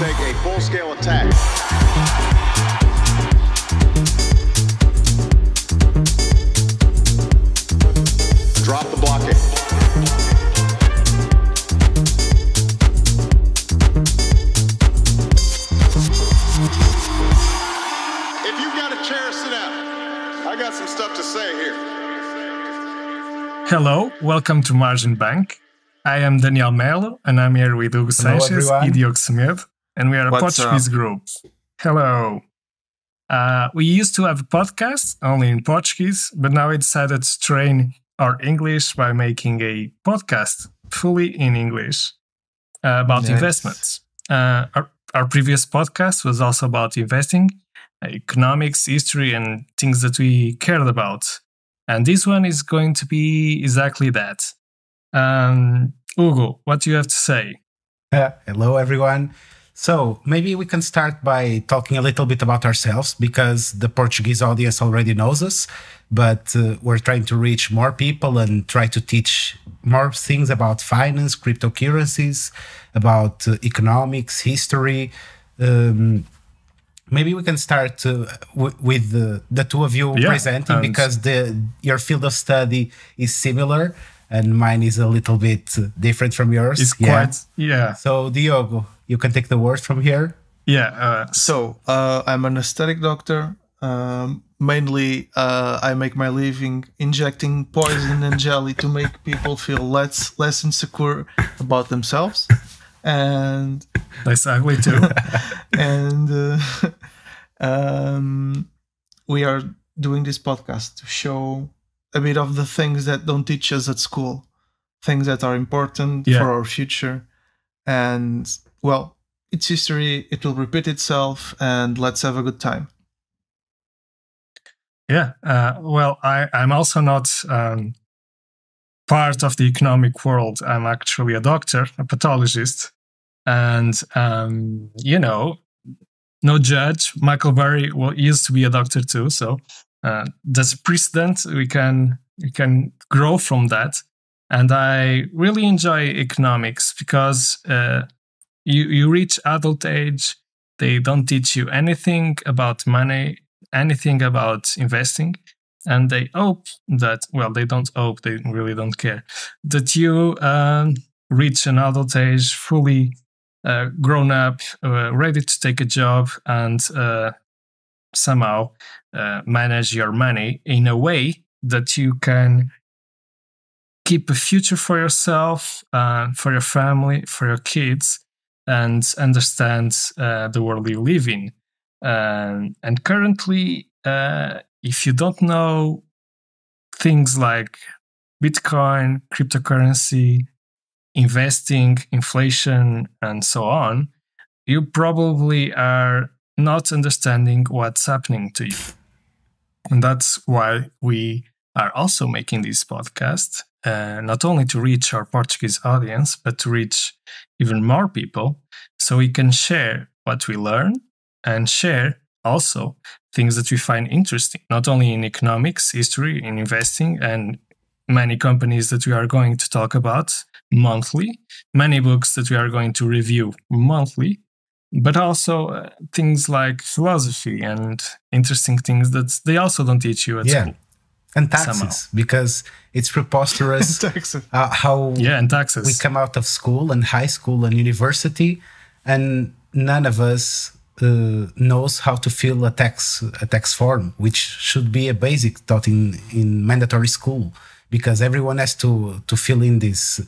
take a full-scale attack. Drop the blockade. If you've got a chair, sit down. I got some stuff to say here. Hello, welcome to Margin Bank. I am Daniel Melo, and I'm here with Hugo Sanchez and Diogo Semedo, and we are a Portuguese group. Hello. We used to have a podcast only in Portuguese, but now we decided to train our English by making a podcast fully in English about investments. Our previous podcast was also about investing, economics, history, and things that we cared about. And this one is going to be exactly that. Hugo, what do you have to say? Hello, everyone. So maybe we can start by talking a little bit about ourselves, because the Portuguese audience already knows us, but we're trying to reach more people and try to teach more things about finance, cryptocurrencies, about economics, history. Maybe we can start with the two of you presenting, because your field of study is similar and mine is a little bit different from yours. It's quite, So Diogo, you can take the word from here. So I'm an aesthetic doctor. Mainly, I make my living injecting poison and jelly to make people feel less insecure about themselves. And that's ugly too. And we are doing this podcast to show a bit of the things that don't teach us at school, things that are important for our future. And well, it's history, it will repeat itself, and let's have a good time. Well, I'm also not part of the economic world. I'm actually a doctor, a pathologist. And, no judge. Michael Burry used to be a doctor too. So that's a precedent. We can grow from that. And I really enjoy economics because you reach adult age. They don't teach you anything about money, anything about investing. And they hope that, they don't hope, they really don't care, that you reach an adult age fully grown up, ready to take a job and somehow manage your money in a way that you can keep a future for yourself, for your family, for your kids, and understand the world you live in. And currently, if you don't know things like Bitcoin, cryptocurrency, investing, inflation, and so on, you probably are not understanding what's happening to you. And that's why we are also making this podcast, not only to reach our Portuguese audience, but to reach even more people, so we can share what we learn and share also things that we find interesting, not only in economics, history, in investing, and many companies that we are going to talk about monthly, many books that we are going to review monthly, but also things like philosophy and interesting things that they also don't teach you at school. And taxes, because it's preposterous how and taxes. We come out of school and high school and university, and none of us knows how to fill a tax form, which should be a basic taught in mandatory school, because everyone has to fill in this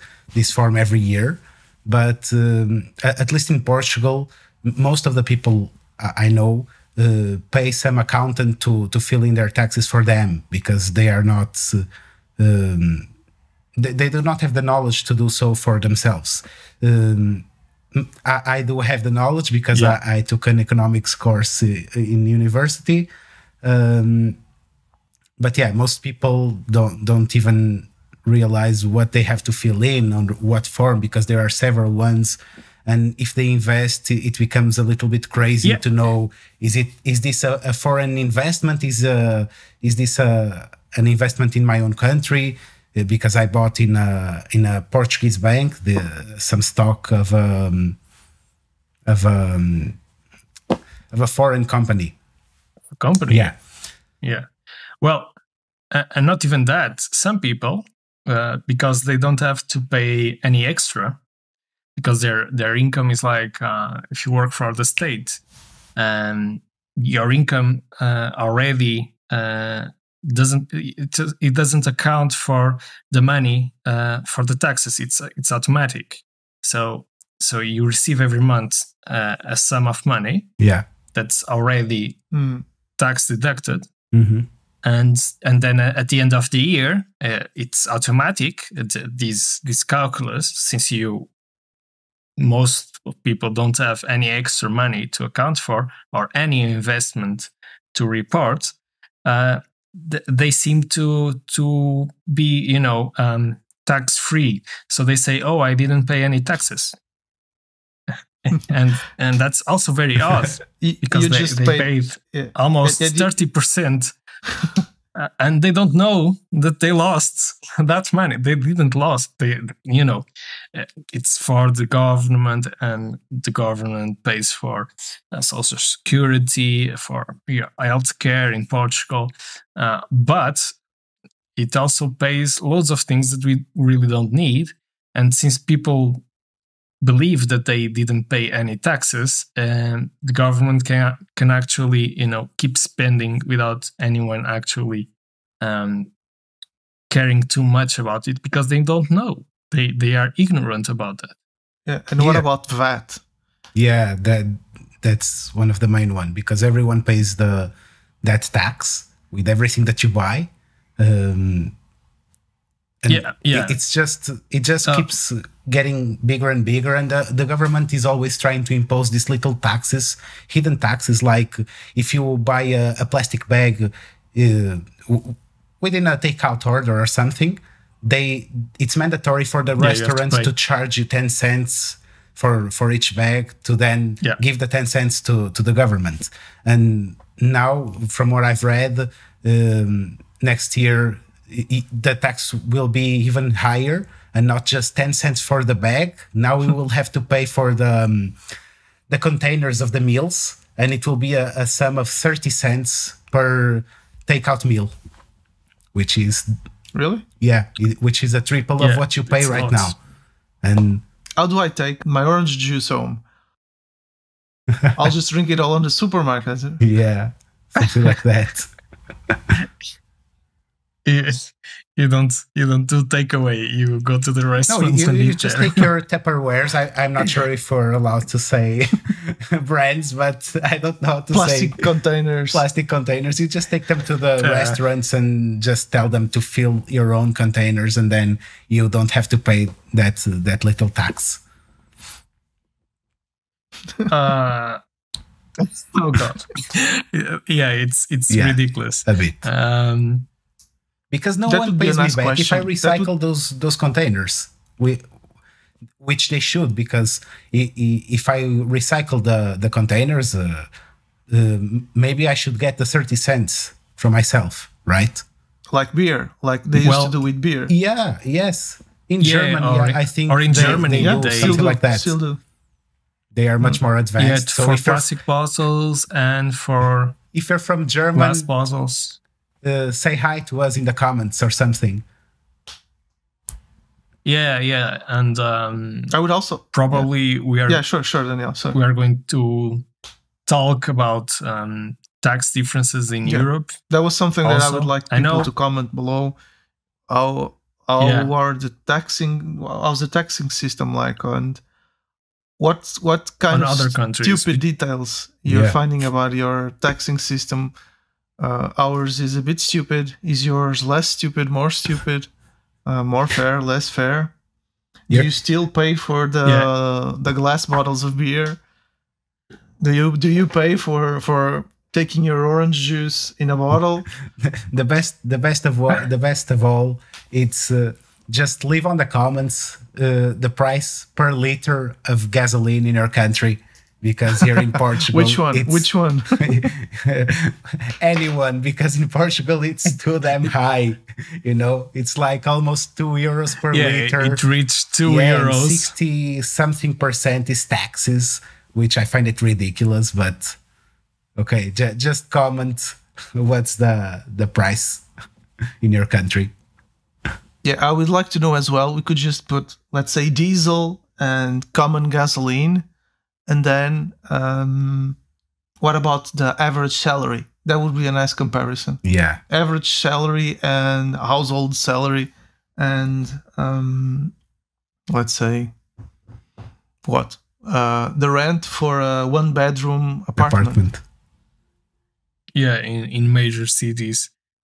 form every year. But at least in Portugal, most of the people I know pay some accountant to fill in their taxes for them, because they are not they do not have the knowledge to do so for themselves. I do have the knowledge because I took an economics course in university. But most people don't even realize what they have to fill in on what form, because there are several ones. And if they invest, it becomes a little bit crazy to know, is this a foreign investment? Is this an investment in my own country? Because I bought in a Portuguese bank some stock of of a foreign company. Yeah. Well, and not even that. Some people, because they don't have to pay any extra, because their income is like if you work for the state, your income already doesn't account for the money for the taxes. It's automatic. So you receive every month a sum of money. Yeah, that's already tax deducted. Mm-hmm. And then at the end of the year, it's automatic. This calculus, since most people don't have any extra money to account for or any investment to report, they seem to be tax free. So they say, "Oh, I didn't pay any taxes," and that's also very odd because they paid almost 30%. And they don't know that they lost that money. They didn't lost. It's for the government, and the government pays for social security, for healthcare in Portugal, but it also pays loads of things that we really don't need. And since people believe that they didn't pay any taxes, and the government can actually keep spending without anyone actually caring too much about it, because they don't know. They are ignorant about that. Yeah, and what about VAT? Yeah, that's one of the main one, because everyone pays that tax with everything that you buy. It just keeps getting bigger and bigger, and the government is always trying to impose these little taxes, hidden taxes, like if you buy a plastic bag within a takeout order or something, it's mandatory for the restaurants to charge you 10 cents for each bag, to then give the 10 cents to the government. And now, from what I've read, next year the tax will be even higher, and not just 10 cents for the bag. Now we will have to pay for the containers of the meals, and it will be a sum of 30 cents per takeout meal, which is really which is a triple of what you pay right now. And how do I take my orange juice home? I'll just drink it all in the supermarket. Yeah, something like that. You don't do takeaway. You go to the restaurant. No, you just take your Tupperwares. I'm not sure if we're allowed to say brands, but I don't know how to say plastic containers. You just take them to the restaurants and just tell them to fill your own containers, and then you don't have to pay that little tax. Oh God! Yeah, it's ridiculous. A bit. Because no one pays me back if I recycle those containers, which they should, because if I recycle the containers, maybe I should get the 30 cents from myself, right? Like beer, like they used to do with beer. Yeah, yes. In Germany, I think, or in Germany, they do something like that. Still do. They are much more advanced. So for plastic bottles and for if you're from Germany, glass bottles. Say hi to us in the comments or something. Yeah, and I would also probably we are. Yeah, sure, Daniel. Sorry. We are going to talk about tax differences in Europe. That was something that I would like people to comment below. How's the taxing system like, and what kind of stupid details you're finding about your taxing system? Ours is a bit stupid. Is yours less stupid, more stupid, more fair, less fair? Do you still pay for the glass bottles of beer? Do you pay for taking your orange juice in a bottle? the best of all, it's just leave on the comments the price per liter of gasoline in your country. Because here in Portugal, Which one? Anyone, because in Portugal it's too damn high. It's like almost €2 per liter. It reached €2. 60-something% is taxes, which I find it ridiculous. But okay, just comment what's the price in your country. Yeah, I would like to know as well. We could just put, let's say, diesel and common gasoline, and then what about the average salary? That would be a nice comparison. Yeah, average salary and household salary, and let's say what the rent for a 1-bedroom apartment. Yeah, in major cities,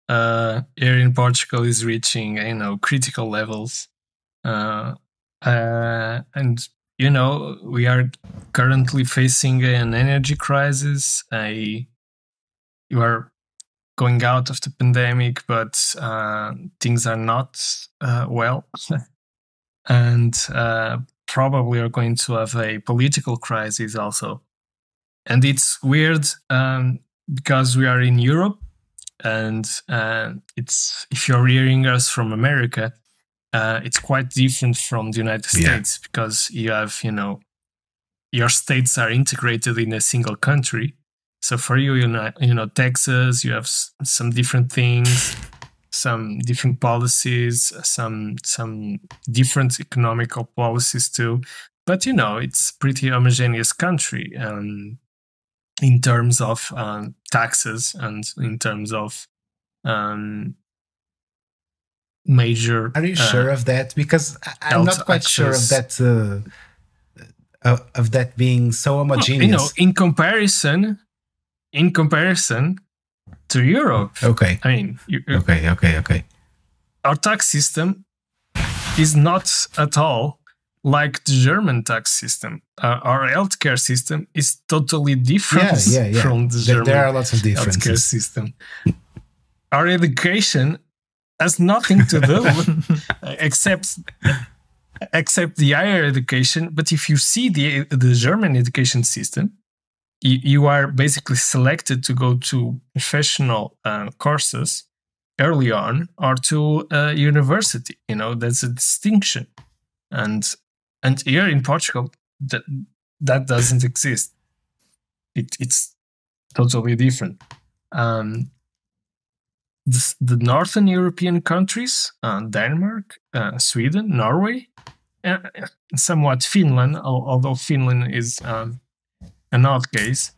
here in Portugal is reaching critical levels, and we are currently facing an energy crisis. You are going out of the pandemic, but things are not well, and probably are going to have a political crisis also. And it's weird because we are in Europe, and it's, if you're hearing us from America, it's quite different from the United States, because you have, your states are integrated in a single country. So for you, Texas, you have some different things, some different policies, some different economical policies too. But it's pretty homogeneous country in terms of taxes and in terms of major. Are you sure of that? Because I'm not quite sure of that. Of that being so homogeneous. In comparison to Europe. Okay. I mean, okay. Our tax system is not at all like the German tax system. Our healthcare system is totally different from the German. There are lots of differences. Healthcare system. Our education has nothing to do except the higher education. But if you see the German education system, you are basically selected to go to professional courses early on, or to university. That's a distinction. And here in Portugal, that doesn't exist. It's totally different. The Northern European countries, Denmark, Sweden, Norway, somewhat Finland, although Finland is an odd case.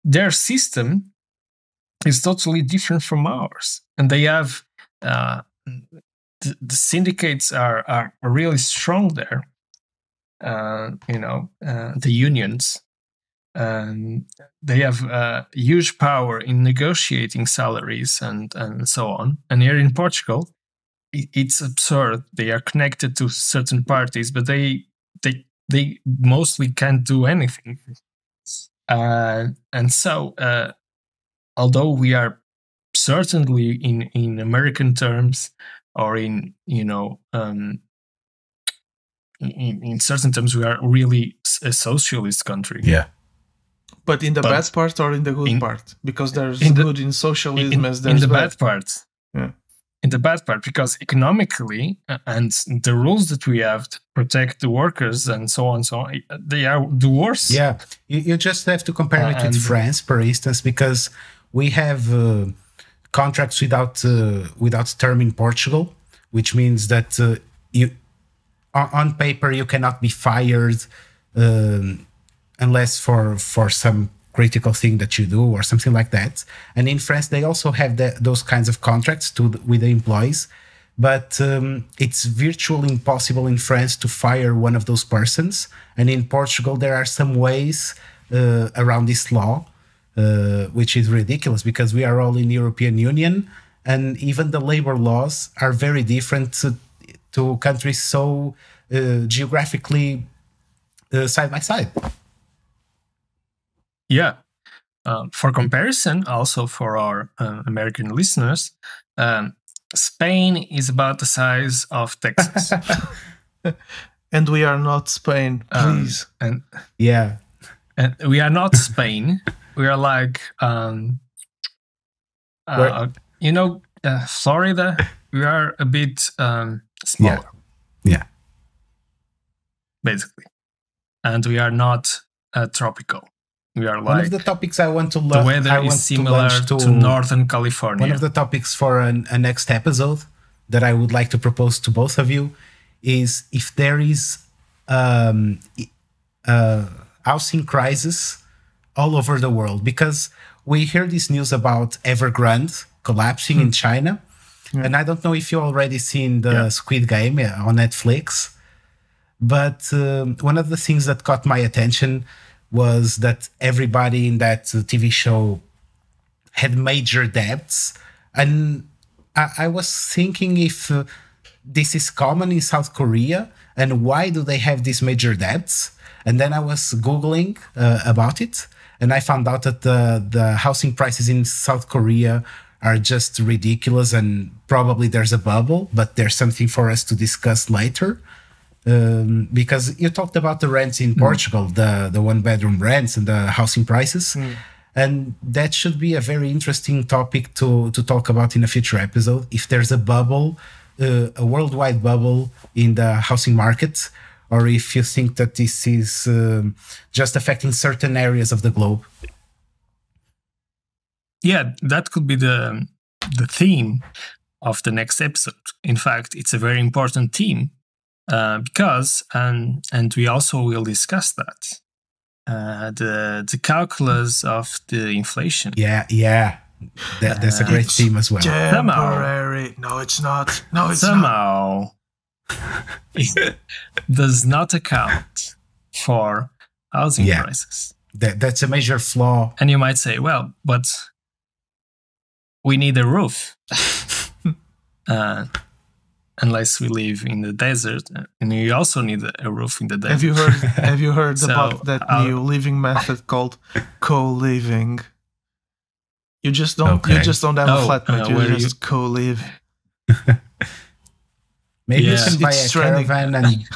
Their system is totally different from ours, and they have the syndicates are really strong there. The unions, they have huge power in negotiating salaries and so on. And here in Portugal, it's absurd. They are connected to certain parties, but they mostly can't do anything. And so, although we are certainly in American terms, or in certain terms, we are really a socialist country. Yeah. But in the bad part or in the good part? Because there's good in socialism as there's in the bad part. Yeah. In the bad part, because economically, and the rules that we have to protect the workers and so on, they are the worst. Yeah, you just have to compare it with France, for instance, because we have contracts without term in Portugal, which means that you, on paper, you cannot be fired unless for some critical thing that you do or something like that. And in France, they also have those kinds of contracts with the employees, but it's virtually impossible in France to fire one of those persons. And in Portugal, there are some ways around this law, which is ridiculous because we are all in the European Union, and even the labor laws are very different to countries so geographically side by side. Yeah. For comparison, also for our American listeners, Spain is about the size of Texas. And we are not Spain, please. And we are not Spain. We are like, Florida. We are a bit smaller. Yeah. Basically. and we are not tropical. We are like one of the topics I want to the learn. weather is similar to Northern California. One of the topics for a next episode that I would like to propose to both of you is if there is housing crisis all over the world, because we hear this news about Evergrande collapsing in China. Yeah. And I don't know if you already seen the Squid Game on Netflix, but one of the things that caught my attention was that everybody in that TV show had major debts. And I was thinking if this is common in South Korea, and why do they have these major debts? And then I was Googling about it, and I found out that the housing prices in South Korea are just ridiculous, and probably there's a bubble, but there's something for us to discuss later. Because you talked about the rents in Portugal, the one-bedroom rents and the housing prices. And that should be a very interesting topic to talk about in a future episode. If there's a bubble, a worldwide bubble in the housing market, or if you think that this is just affecting certain areas of the globe. Yeah, that could be the theme of the next episode. In fact, it's a very important theme because, and we also will discuss that, the calculus of the inflation. Yeah. That's a great theme as well. Temporary. No, it's not. No, it's somehow it does not account for housing prices. That's a major flaw. And you might say, well, but we need a roof. Unless we live in the desert, and you also need a roof in the desert. Have you heard about that new living method called co-living? You just don't have a flatmate. You just co-live. Maybe you can buy a caravan and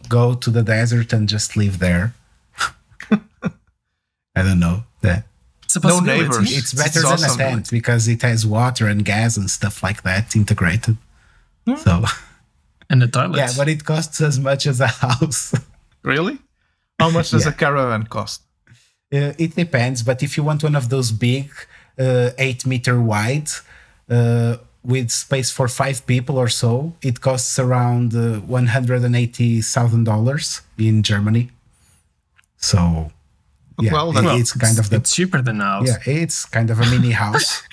go to the desert and just live there. I don't know. No neighbors. It's better than a tent because it has water and gas and stuff like that integrated. So, and the toilets. Yeah, but it costs as much as a house. Really? How much does a caravan cost? It depends, but if you want one of those big, 8-meter wide, with space for 5 people or so, it costs around $180,000 in Germany. So, it's kind of it's cheaper than a house. Yeah, it's kind of a mini house,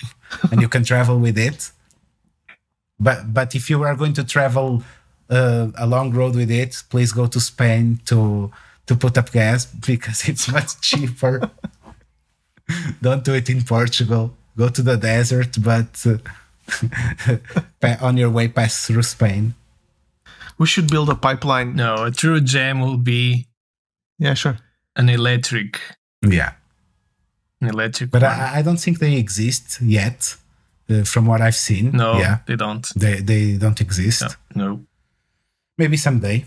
and you can travel with it. But if you are going to travel a long road with it, please go to Spain to put up gas because it's much cheaper. Don't do it in Portugal. Go to the desert, but on your way pass through Spain. We should build a pipeline. No, a true gem will be an electric. Yeah. An electric But one. I don't think they exist yet. From what I've seen, no, they don't. They don't exist. No. Maybe someday,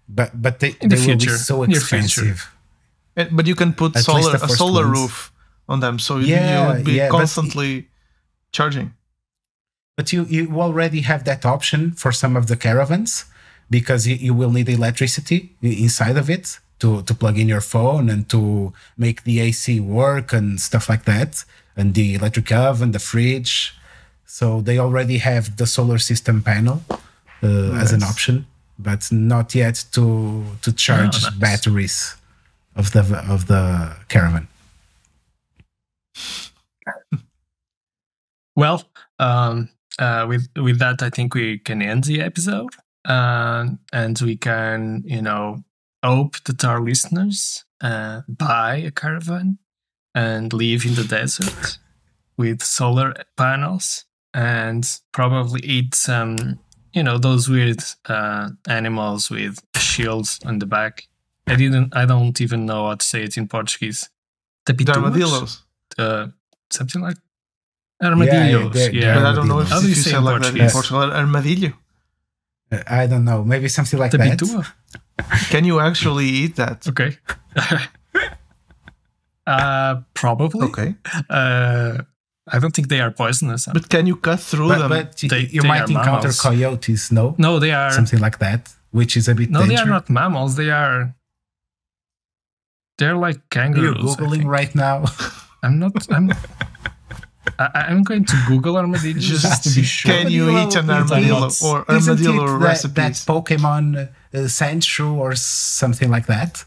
but they will be so expensive. But you can put a solar roof on them, so you would be constantly charging. But you already have that option for some of the caravans because you will need electricity inside of it to plug in your phone and to make the AC work and stuff like that, and the electric oven, the fridge. So they already have the solar system panel as an option, but not yet to charge batteries of the caravan. Well, with that, I think we can end the episode, and we can, hope that our listeners buy a caravan and live in the desert with solar panels. And probably eat some, those weird animals with shields on the back. I don't even know how to say it in Portuguese. Armadillos. Something like armadillos. Yeah, but I don't know if you say like that in Portugal. Armadillo. I don't know. Maybe something like that. Can you actually eat that? Okay. Probably. Okay. I don't think they are poisonous. But can you cut through them? But you might encounter coyotes, no? No, they are... Something like that, which is a bit dangerous. They are not mammals. They are They're like kangaroos. You're Googling right now. I'm not. I'm going to Google armadillos just to be sure. Can you eat an armadillo or armadillo recipes? That Pokemon Sandshrew or something like that.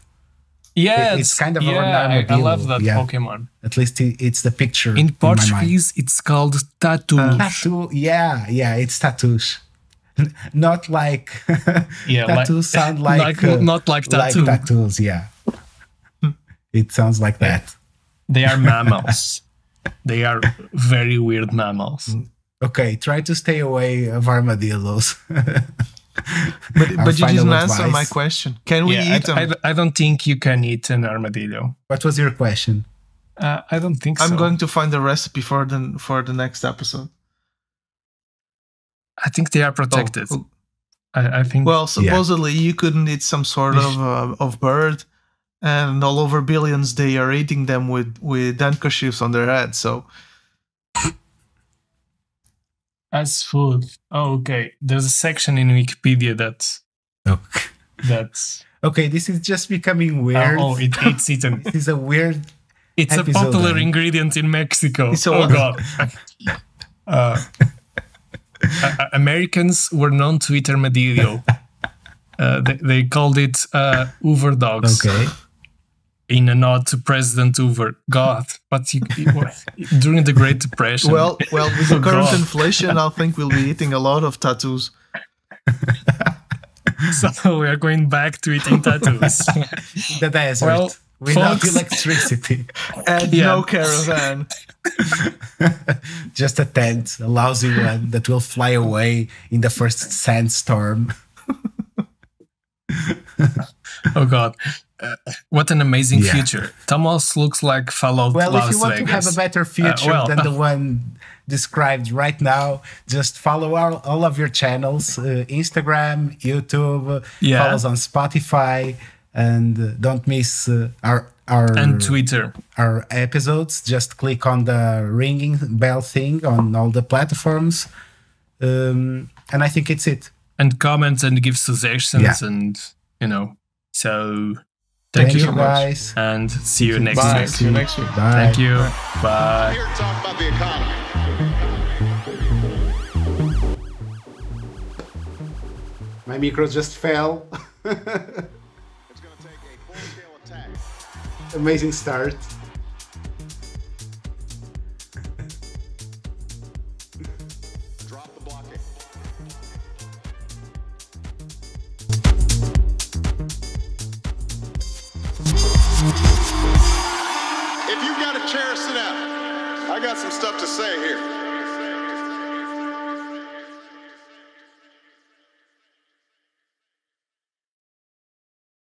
Yeah, it's kind of an armadillo. I love that Pokemon. At least it's the picture. In Portuguese, it's called tatus. Tatu, yeah, it's tatus. Not like tattoos sound like not like tattoo. Like tattoos, yeah. It sounds like that. They are mammals. They are very weird mammals. Okay, try to stay away of armadillos. But you didn't answer my question. Can we eat them? I don't think you can eat an armadillo. What was your question? I don't think so. I'm going to find the recipe for the next episode. I think they are protected. I think. Well, supposedly you couldn't eat some sort of bird, and all over billions they are eating them with handkerchiefs on their head. So. As food. Oh, okay. There's a section in Wikipedia that's. Okay, this is just becoming weird. It's eaten. This is a weird. It's a popular ingredient in Mexico. God. Americans were known to eat armadillo. They called it Hoover dogs. Okay. In a nod to President Hoover. God, but during the Great Depression. Well, with the current inflation, I think we'll be eating a lot of tattoos. So we are going back to eating tattoos. The desert. Without electricity. And no caravan. Just a tent, a lousy one that will fly away in the first sandstorm. Oh God. What an amazing future. Thomas looks like Fallout Las Vegas. Well, if you want to have a better future than the one described right now, just follow all of your channels, Instagram, YouTube, follow us on Spotify, and don't miss our and Twitter. Our episodes. Just click on the ringing bell thing on all the platforms. And I think it's it. And comment and give suggestions and, so... Thank you so guys. Much. And see you next week. See you next week. Bye. Thank you. Bye. I'm here to talk about the economy. My micro just fell. It's going to take a full-scale attack. Amazing start. Drop the blockade. If you've got a chair, sit down. I got some stuff to say here.